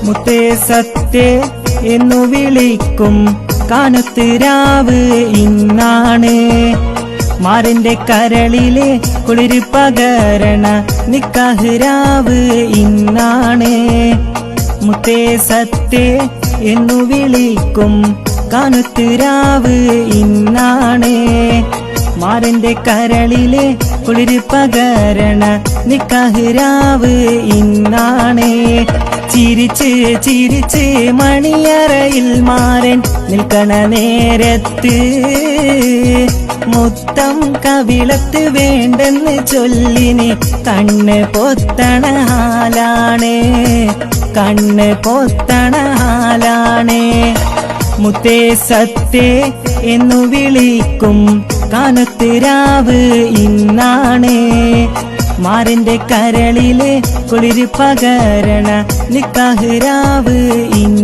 മുത്തേ സത്യേ എന്നു വിളിക്കും കാനത്ത് രാവ് ഇന്നാണ്. മാറിന്റെ കരളിലെ കുളിര് പകരണ നിക്കാഹ് രാവ് ഇന്നാണ്. മുത്തേ സത്യേ എന്നു വിളിക്കും കാനത്ത് രാവ് ഇന്നാണ്. മാറിന്റെ കരളിലെ കുളിര് പകരണ നിക്കാഹ് രാവ് ഇന്നാണ്. ചിരിച്ച് ചിരിച്ച് മണിയറയിൽ മാരൻ നിൽക്കണ നേരത്ത് മുത്തം കവിളത്ത് വേണ്ടെന്ന് ചൊല്ലിന് കണ്ണ് പൊത്തണ ഹാലാണ്, കണ്ണ് പൊത്തണ ഹാലാണ്. മുത്തേ സത്യേ എന്നു വിളിക്കും കാനത്ത് രാവ് ഇന്നാണ്. മാറിന്റെ കരളിലെ കുളിര് പകരണ നിക്കാഹ് രാവ് ഇന്നാണ്.